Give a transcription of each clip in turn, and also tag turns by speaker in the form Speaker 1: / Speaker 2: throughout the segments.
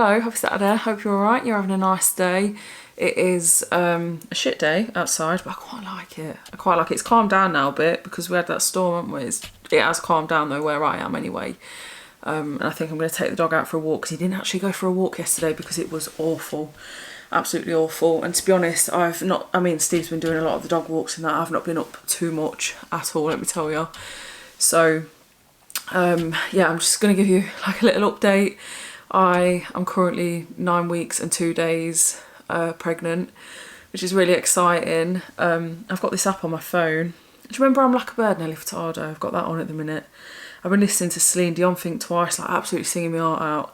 Speaker 1: Hello, happy Saturday. Hope you're alright. You're having a nice day. It is a shit day outside, but I quite like it. It's calmed down now a bit because we had that storm, haven't we? It has calmed down though where I am anyway. And I think I'm going to take the dog out for a walk because he didn't actually go for a walk yesterday because it was awful. Absolutely awful. And to be honest, Steve's been doing a lot of the dog walks and that. I've not been up too much at all, let me tell you. So, yeah, I'm just going to give you like a little update. I am currently 9 weeks and 2 days pregnant, which is really exciting. I've got this app on my phone. Do you remember I'm Like a Bird, Nelly Furtado? I've got that on at the minute. I've been listening to Celine Dion think twice, like absolutely singing my heart out.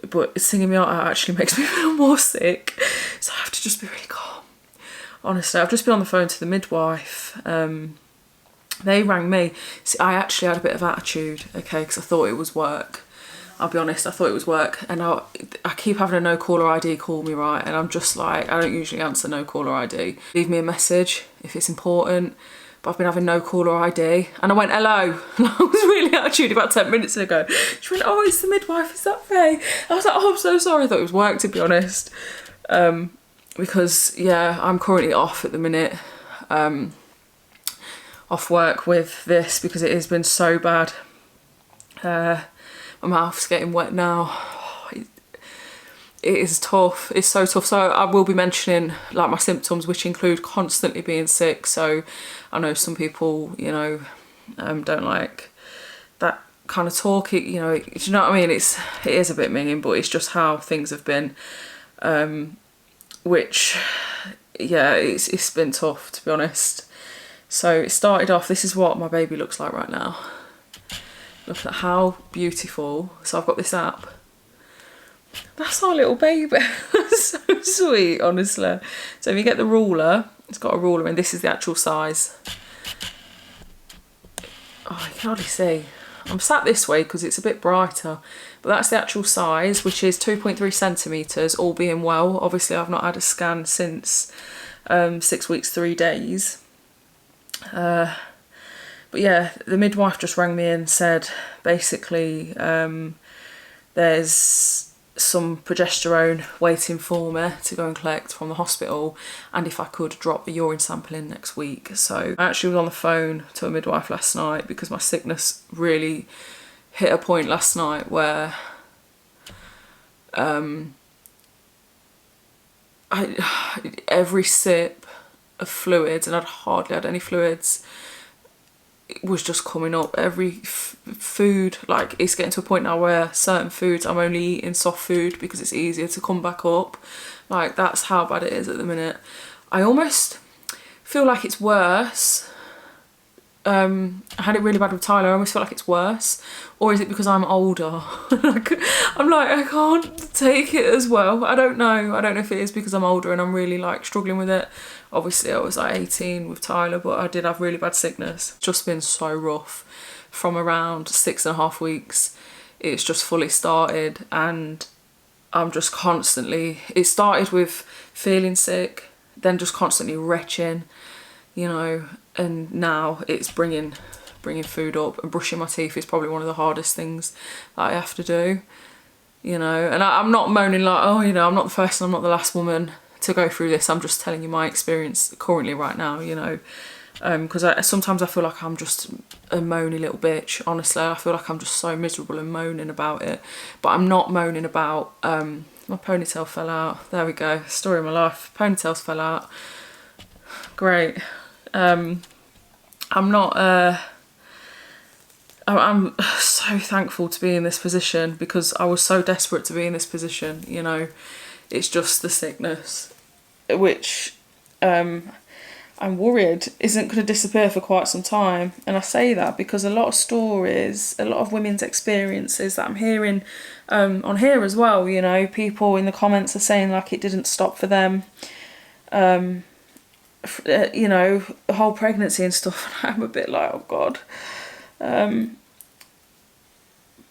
Speaker 1: But singing my heart out actually makes me feel more sick. So I have to just be really calm. Honestly, I've just been on the phone to the midwife. They rang me. See, I actually had a bit of attitude, okay, because I thought it was work. I'll be honest, I thought it was work, and I keep having a no caller ID call me, right, and I'm just like, I don't usually answer no caller ID. Leave me a message if it's important, but I've been having no caller ID, and I went, hello, and I was really attitude about 10 minutes ago. She went, oh, it's the midwife, is that Faye? I was like, oh, I'm so sorry, I thought it was work, to be honest, because, yeah, I'm currently off at the minute, off work with this, because it has been so bad. My mouth's getting wet now. It is tough. It's so tough. So I will be mentioning like my symptoms, which include constantly being sick. So I know some people, you know, don't like that kind of talk. Do you know what I mean? It is a bit minging, but it's just how things have been. Which, yeah, it's been tough, to be honest. So it started off. This is what my baby looks like right now. Look at how beautiful. So I've got this app. That's our little baby. So sweet, honestly. So if you get the ruler, it's got a ruler and this is the actual size. Oh, you can hardly see. I'm sat this way because it's a bit brighter. But that's the actual size, which is 2.3 centimetres, all being well. Obviously, I've not had a scan since 6 weeks, 3 days. But yeah, the midwife just rang me and said basically there's some progesterone waiting for me to go and collect from the hospital, and if I could drop the urine sample in next week. So I actually was on the phone to a midwife last night because my sickness really hit a point last night where every sip of fluids, and I'd hardly had any fluids, it was just coming up. Every food, like it's getting to a point now where certain foods I'm only eating soft food because it's easier to come back up. Like that's how bad it is at the minute. I almost feel like it's worse. I had it really bad with Tyler. I almost feel like it's worse, or is it because I'm older? I'm like, I can't take it as well. I don't know if it is because I'm older and I'm really like struggling with it. Obviously I was like 18 with Tyler, but I did have really bad sickness. It's just been so rough from around 6.5 weeks. It's just fully started, and I'm just constantly, it started with feeling sick, then just constantly retching, you know, and now it's bringing food up, and brushing my teeth is probably one of the hardest things that I have to do, you know. And I'm not moaning like, oh, you know, I'm not the first and I'm not the last woman to go through this. I'm just telling you my experience currently right now, you know, because sometimes I feel like I'm just a moany little bitch. Honestly, I feel like I'm just so miserable and moaning about it, but I'm not moaning about my ponytail fell out. There we go, story of my life. Ponytails fell out. Great. I'm so thankful to be in this position because I was so desperate to be in this position, you know. It's just the sickness, which I'm worried isn't going to disappear for quite some time. And I say that because a lot of stories, a lot of women's experiences that I'm hearing on here as well, you know, people in the comments are saying like it didn't stop for them. You know, the whole pregnancy and stuff. I'm a bit like, oh God.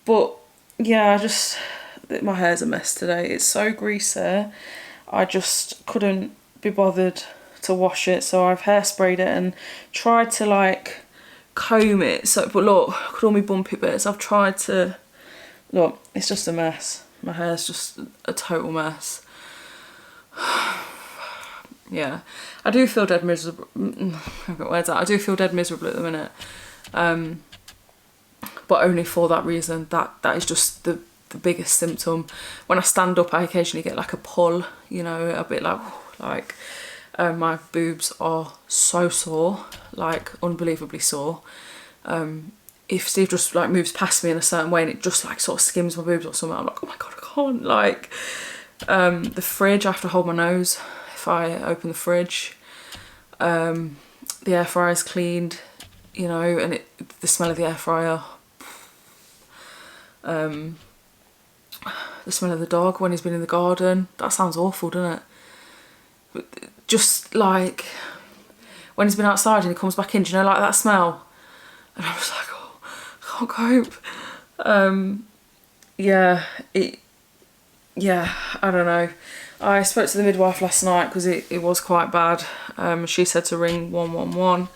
Speaker 1: But yeah, my hair's a mess today. It's so greasy. I just couldn't be bothered to wash it, so I've hairsprayed it and tried to like comb it. So, but look at all my bumpy bits. I've tried to, look, it's just a mess. My hair's just a total mess. Yeah, I do feel dead miserable. I've got words out. I do feel dead miserable at the minute, but only for that reason. That is just the biggest symptom. When I stand up, I occasionally get like a pull, you know, a bit like my boobs are so sore, like unbelievably sore. If Steve just like moves past me in a certain way and it just like sort of skims my boobs or something, I'm like, oh my god, I can't. Like the fridge, I have to hold my nose if I open the fridge. The air fryer's cleaned, you know, and the smell of the air fryer. The smell of the dog when he's been in the garden. That sounds awful, doesn't it? But just like when he's been outside and he comes back in, do you know, like that smell? And I was like, oh, I can't cope. Yeah, I don't know. I spoke to the midwife last night because it was quite bad. She said to ring 111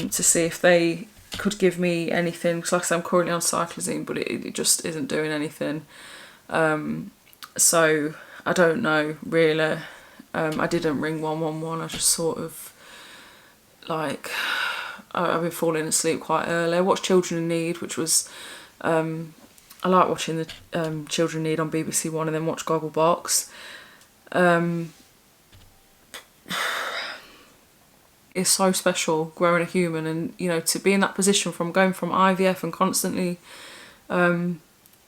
Speaker 1: to see if they could give me anything, because like I said, I'm currently on cyclizine, but it just isn't doing anything. So I don't know really. I didn't ring 111. I just sort of like I've been falling asleep quite early. I watched Children in Need, which was I like watching the Children in Need on BBC One and then watch Gogglebox. It's so special growing a human, and you know, to be in that position from going from IVF and constantly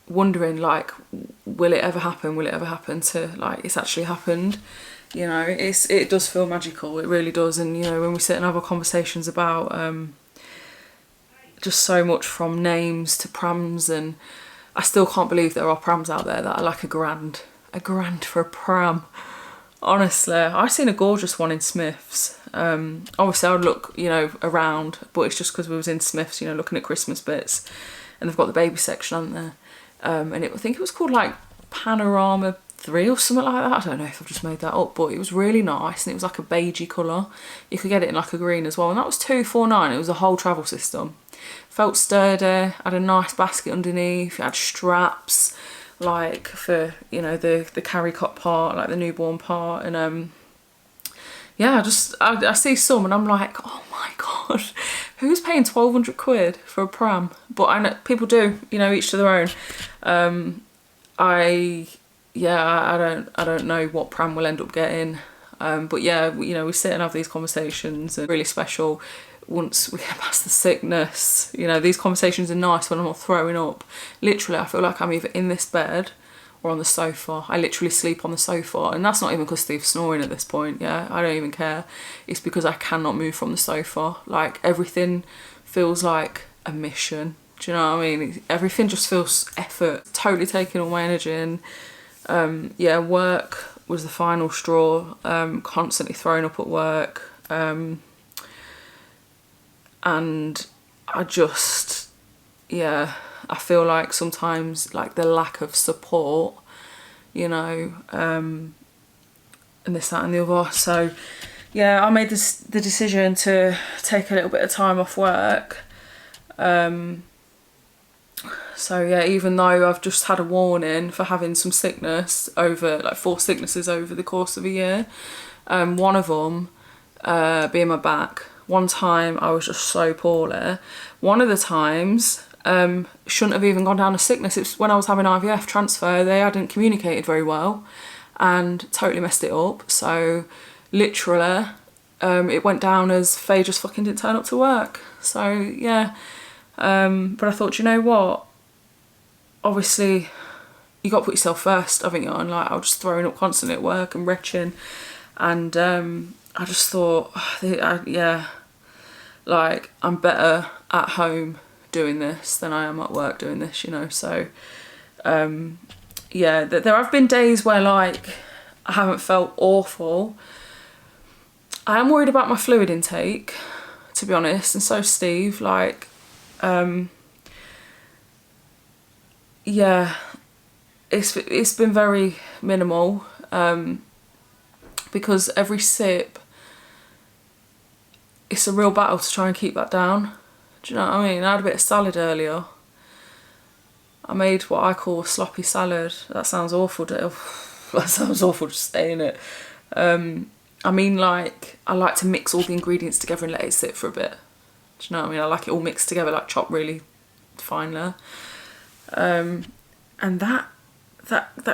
Speaker 1: wondering like, will it ever happen, to like it's actually happened. You know, it does feel magical, it really does. And you know, when we sit and have our conversations about just so much from names to prams, and I still can't believe there are prams out there that are like a grand for a pram. Honestly, I've seen a gorgeous one in Smith's. Obviously I would look, you know, around, but it's just because we was in Smith's, you know, looking at Christmas bits, and they've got the baby section, haven't they? And I think it was called like Panorama 3 or something like that. I don't know if I've just made that up, but it was really nice, and it was like a beigey colour. You could get it in like a green as well, and that was $249. It was a whole travel system. Felt sturdy, had a nice basket underneath, it had straps, like for, you know, the carry cot part, like the newborn part. And yeah, I see some and I'm like, oh my god, who's paying 1,200 quid for a pram? But I know people do, you know, each to their own. I don't know what pram we'll end up getting, but yeah, you know, we sit and have these conversations, and really special once we get past the sickness. You know, these conversations are nice when I'm not throwing up. Literally, I feel like I'm either in this bed or on the sofa. I literally sleep on the sofa, and that's not even because Steve's snoring at this point. Yeah, I don't even care. It's because I cannot move from the sofa. Like, everything feels like a mission. Do you know what I mean? Everything just feels effort, totally taking all my energy. And yeah, work was the final straw. Constantly throwing up at work. And I just, yeah, I feel like sometimes like the lack of support, you know, and this, that and the other. So yeah, I made the decision to take a little bit of time off work. So yeah, even though I've just had a warning for having some sickness over, like 4 sicknesses over the course of a year, one of them being my back. One time I was just so poorly. One of the times shouldn't have even gone down as sickness. It was when I was having IVF transfer. They hadn't communicated very well and totally messed it up. So literally it went down as Faye just fucking didn't turn up to work. So yeah, but I thought, you know what? Obviously you got to put yourself first, haven't you? And like, I was just throwing up constantly at work and retching, and I just thought, yeah, like, I'm better at home doing this than I am at work doing this, you know. So yeah, there have been days where like I haven't felt awful. I am worried about my fluid intake, to be honest, and so Steve. Like yeah, it's been very minimal, because every sip, it's a real battle to try and keep that down. Do you know what I mean? I had a bit of salad earlier. I made what I call a sloppy salad. That sounds awful. That sounds awful just saying it. I mean, like, I like to mix all the ingredients together and let it sit for a bit. Do you know what I mean? I like it all mixed together, like chopped really finely. And that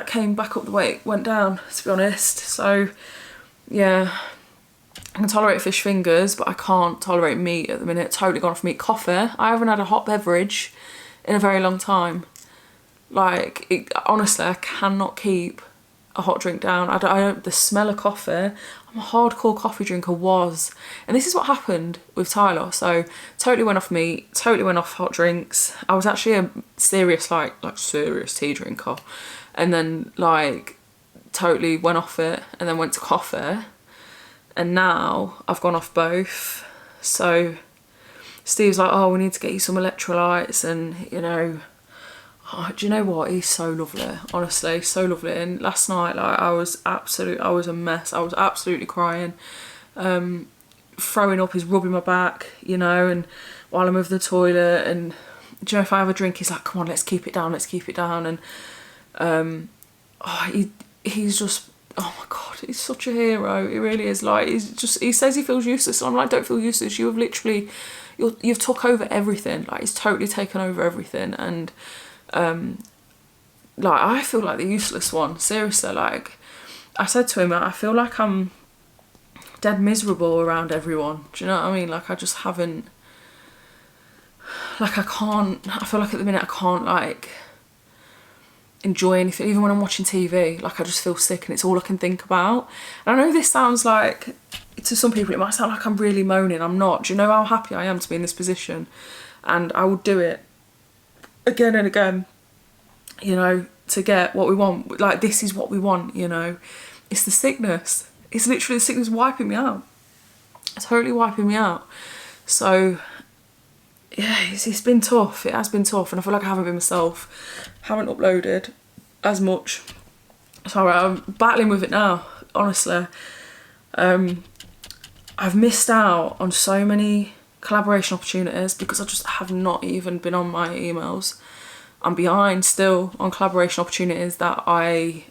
Speaker 1: came back up the way it went down, to be honest. So, yeah, I can tolerate fish fingers, but I can't tolerate meat at the minute. Totally gone off meat. Coffee. I haven't had a hot beverage in a very long time. Like, honestly, I cannot keep a hot drink down. I don't, the smell of coffee, I'm a hardcore coffee drinker, and this is what happened with Tyler. So totally went off meat, totally went off hot drinks. I was actually a serious serious tea drinker, and then like totally went off it, and then went to coffee, and now I've gone off both. So Steve's like, oh, we need to get you some electrolytes, and you know, oh, do you know what? He's so lovely, honestly, so lovely. And last night, like, I was a mess. I was absolutely crying, throwing up. He's rubbing my back, you know, and while I'm over the toilet. And do you know, if I have a drink, he's like, come on, let's keep it down, let's keep it down. And he's just, oh my God, he's such a hero. He really is. Like, he says he feels useless. And I'm like, don't feel useless. You have literally, you've took over everything. Like, he's totally taken over everything. And like, I feel like the useless one, seriously. Like, I said to him, I feel like I'm dead miserable around everyone. Do you know what I mean? Like, I just haven't, like, I feel like at the minute I can't, like, enjoy anything. Even when I'm watching TV, like, I just feel sick and it's all I can think about. And I know this sounds like, to some people it might sound like I'm really moaning. I'm not. Do you know how happy I am to be in this position? And I will do it again and again, you know, to get what we want. Like, this is what we want, you know. It's the sickness. It's literally the sickness wiping me out. It's totally wiping me out. So, yeah, it's been tough. It has been tough, and I feel like I haven't been myself. Haven't uploaded as much. So I'm battling with it now, honestly. I've missed out on so many collaboration opportunities because I just have not even been on my emails. I'm behind still on collaboration opportunities that I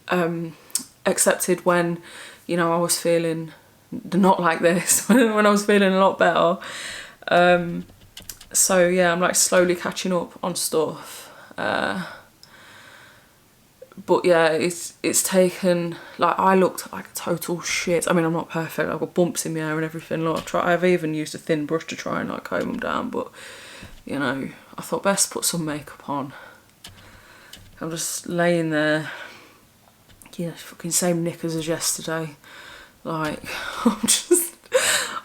Speaker 1: accepted when, you know, I was feeling not like this, when I was feeling a lot better. So yeah, I'm like slowly catching up on stuff. But yeah, it's taken, like, I looked like total shit. I mean, I'm not perfect. I've got bumps in my hair and everything. Like, I've even used a thin brush to try and like comb them down. But, you know, I thought best put some makeup on. I'm just laying there, you know, fucking same knickers as yesterday. Like,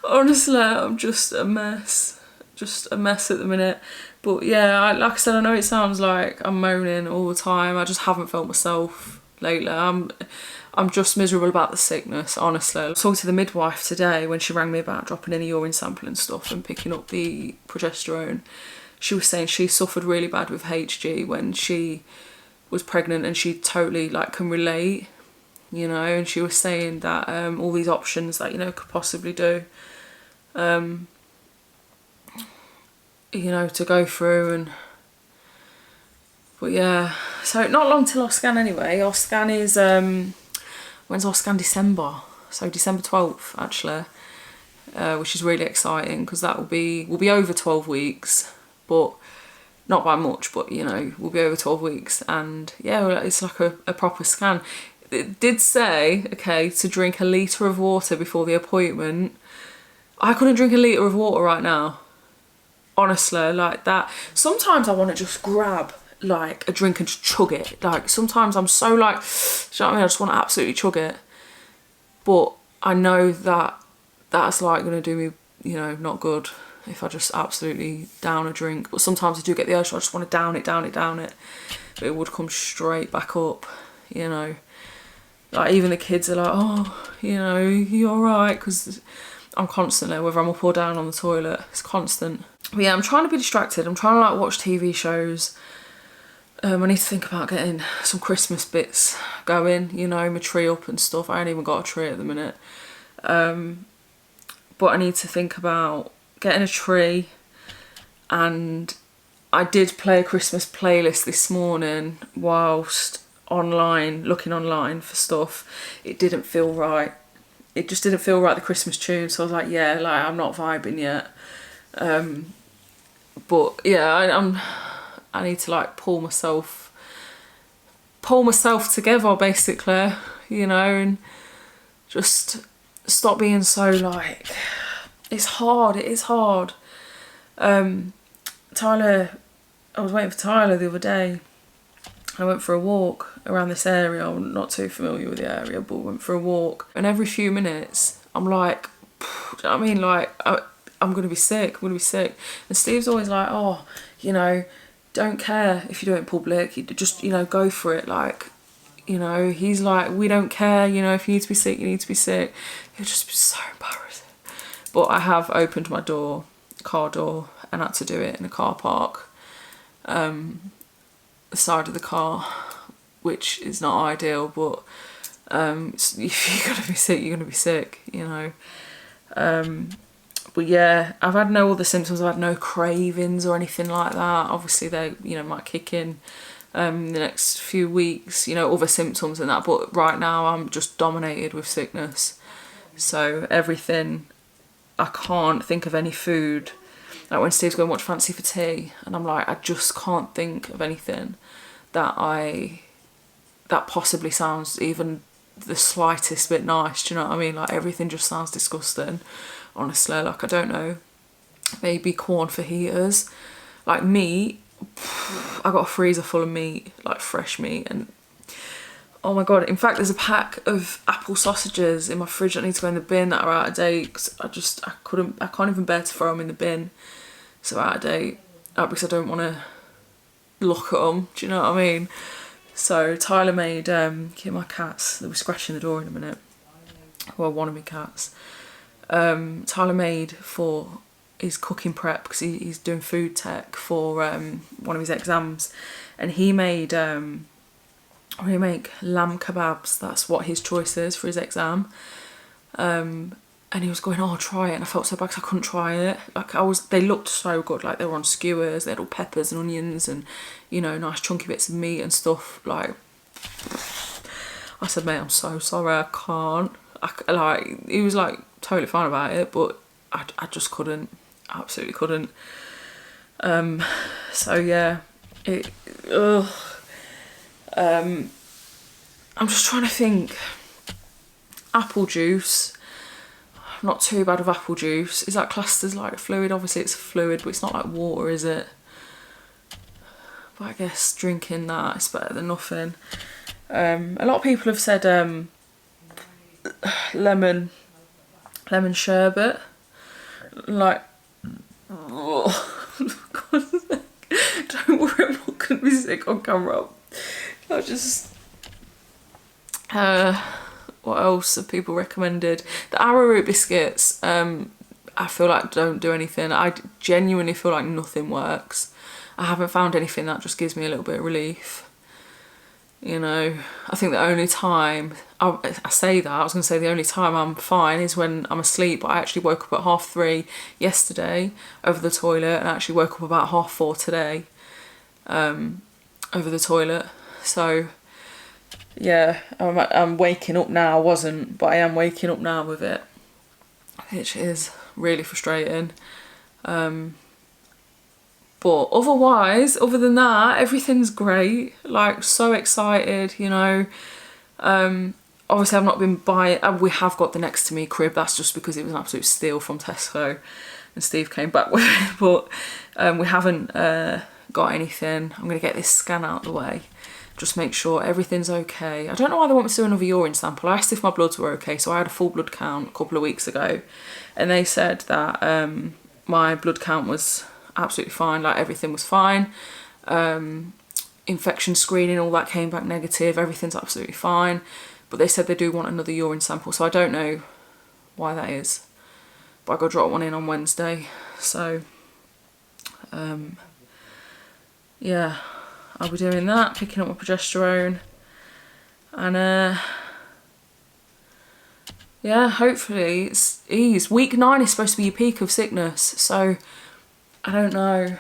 Speaker 1: honestly, I'm just a mess. Just a mess at the minute. But yeah, like I said, I know it sounds like I'm moaning all the time. I just haven't felt myself lately. I'm just miserable about the sickness, honestly. I was talking to the midwife today when she rang me about dropping in a urine sample and stuff and picking up the progesterone. She was saying she suffered really bad with HG when she was pregnant, and she totally like can relate, you know. And she was saying that all these options that, you know, could possibly do, you know, to go through. And but yeah, so not long till our scan anyway. Our scan is when's our scan? December, so December 12th actually, which is really exciting because that will be, we'll be over 12 weeks, but not by much, but you know, we'll be over 12 weeks. And yeah, it's like a proper scan. It did say, okay, to drink a litre of water before the appointment. I couldn't drink a litre of water right now, honestly, like that. Sometimes I want to just grab like a drink and just chug it. Like, sometimes I'm so like, do you know what I mean? I just want to absolutely chug it. But I know that that's like going to do me, you know, not good if I just absolutely down a drink. But sometimes I do get the urge, I just want to down it. But it would come straight back up, you know. Like, even the kids are like, oh, you know, you alright? Because I'm constantly, whether I'm up or down on the toilet, it's constant. But yeah, I'm trying to be distracted. I'm trying to like watch TV shows. I need to think about getting some Christmas bits going, you know, my tree up and stuff. I ain't even got a tree at the minute. But I need to think about getting a tree and I did play a Christmas playlist this morning whilst looking online for stuff. It didn't feel right. It just didn't feel right, the Christmas tune. So I was like, yeah, like I'm not vibing yet. But yeah, I need to like pull myself together, basically, you know, and just stop being so like, it's hard. It is hard. Tyler, I was waiting for Tyler the other day. I went for a walk around this area. I'm not too familiar with the area, but went for a walk. And every few minutes, I'm like, do you know what I mean? Like, I'm going to be sick. I'm going to be sick. And Steve's always like, oh, you know, don't care if you do it in public. You just, you know, go for it. Like, you know, he's like, we don't care. You know, if you need to be sick, you need to be sick. It'll just be so embarrassing. But I have opened my car door, and had to do it in a car park. The side of the car, which is not ideal, but if you're gonna be sick, you're gonna be sick, you know. But yeah, I've had no other symptoms. I've had no cravings or anything like that. Obviously they, you know, might kick in the next few weeks, you know, other symptoms and that, but right now I'm just dominated with sickness. So everything, I can't think of any food. Like when Steve's going, watch Fancy for tea, and I'm like, I just can't think of anything that possibly sounds even the slightest bit nice. Do you know what I mean? Like everything just sounds disgusting, honestly. Like I don't know, maybe corn fajitas, like meat. I got a freezer full of meat, like fresh meat, and oh my god, in fact there's a pack of apple sausages in my fridge that need to go in the bin that are out of date, 'cause I can't even bear to throw them in the bin, so out of date, because I don't want to look at them, do you know what I mean? So Tyler made, here my cats, they'll be scratching the door in a minute, well one of my cats, Tyler made for his cooking prep, because he's doing food tech for one of his exams, and he made make lamb kebabs. That's what his choice is for his exam. And he was going, oh, I'll try it. And I felt so bad because I couldn't try it. Like they looked so good. Like they were on skewers. They had all peppers and onions and, you know, nice chunky bits of meat and stuff. Like, I said, mate, I'm so sorry. I can't. He was like totally fine about it, but I just couldn't. Absolutely couldn't. So yeah, I'm just trying to think. Apple juice. Not too bad of apple juice. Is that classed as like fluid? Obviously it's a fluid, but it's not like water, is it? But I guess drinking that is better than nothing. A lot of people have said lemon sherbet. Like, don't worry, I'm not gonna be sick on camera. I just what else have people recommended? The arrowroot biscuits, I feel like don't do anything. I genuinely feel like nothing works. I haven't found anything that just gives me a little bit of relief. You know, I think the only time, I say that, I was going to say the only time I'm fine is when I'm asleep, but I actually woke up at 3:30 yesterday over the toilet, and I actually woke up about 4:30 today over the toilet. So yeah, I'm waking up now. I wasn't, but I am waking up now with it, which is really frustrating. But otherwise, other than that, everything's great. Like, so excited, you know. Obviously I've not been buying, we have got the next to me crib. That's just because it was an absolute steal from Tesco and Steve came back with it. But we haven't got anything. I'm going to get this scan out of the way. Just make sure everything's okay. I don't know why they want me to do another urine sample. I asked if my bloods were okay. So I had a full blood count a couple of weeks ago. And they said that my blood count was absolutely fine. Like, everything was fine. Infection screening, all that came back negative. Everything's absolutely fine. But they said they do want another urine sample. So I don't know why that is. But I got to drop one in on Wednesday. So, yeah. I'll be doing that, picking up my progesterone, and yeah, hopefully it's ease. Week 9 is supposed to be your peak of sickness, so I don't know.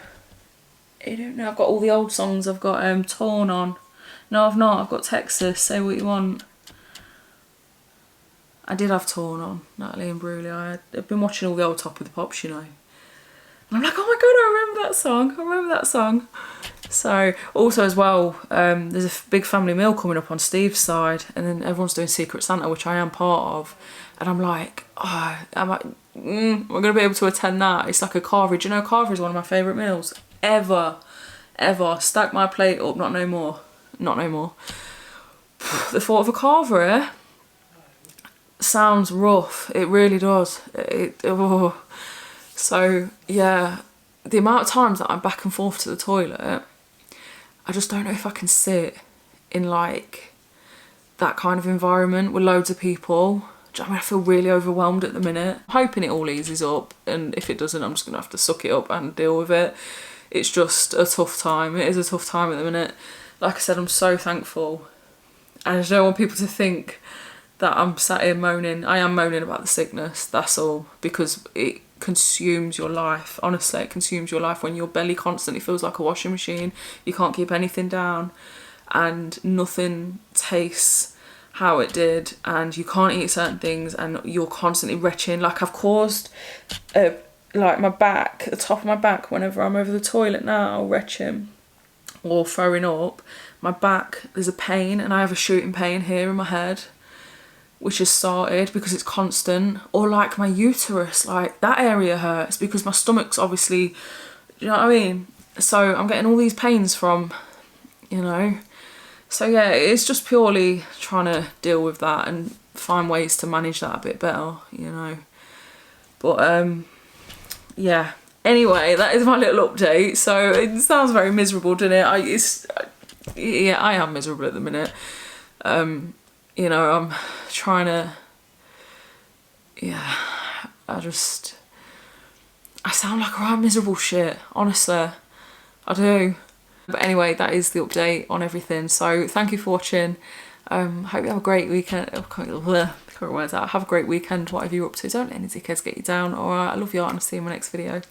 Speaker 1: I don't know. I've got all the old songs. I've got Torn on. No, I've not. I've got Texas. Say What You Want. I did have Torn on, Natalie and Bruley. I've been watching all the old Top of the Pops, you know. And I'm like, oh my god, I remember that song. I remember that song. So, also as well, there's a big family meal coming up on Steve's side, and then everyone's doing Secret Santa, which I am part of. And I'm like, oh, we're going to be able to attend that. It's like a carvery. Do you know carvery is one of my favourite meals ever. Ever. Stack my plate up, not no more. Not no more. The thought of a carvery sounds rough. It really does. Oh. So, yeah, the amount of times that I'm back and forth to the toilet, I just don't know if I can sit in like that kind of environment with loads of people. Do you know what I mean? I feel really overwhelmed at the minute. I'm hoping it all eases up, and if it doesn't, I'm just going to have to suck it up and deal with it. It's just a tough time. It is a tough time at the minute. Like I said, I'm so thankful. And I just don't want people to think that I'm sat here moaning. I am moaning about the sickness, that's all, because it consumes your life. Honestly, it consumes your life when your belly constantly feels like a washing machine. You can't keep anything down, and nothing tastes how it did, and you can't eat certain things, and you're constantly retching. Like, I've caused like my back, the top of my back, whenever I'm over the toilet now, retching or throwing up, my back, there's a pain, and I have a shooting pain here in my head, which has started because it's constant. Or like my uterus, like that area hurts because my stomach's obviously, you know what I mean? So I'm getting all these pains from, you know. So yeah, it's just purely trying to deal with that and find ways to manage that a bit better, you know. But yeah. Anyway, that is my little update. So it sounds very miserable, doesn't it? Yeah, I am miserable at the minute. You know, I'm trying to, yeah, I sound like I'm miserable shit, honestly, I do. But anyway, that is the update on everything. So thank you for watching. Hope you have a great weekend. Oh, can't get words out. Have a great weekend, whatever you're up to. Don't let any dickheads get you down. Alright, I love you, and I'll see you in my next video.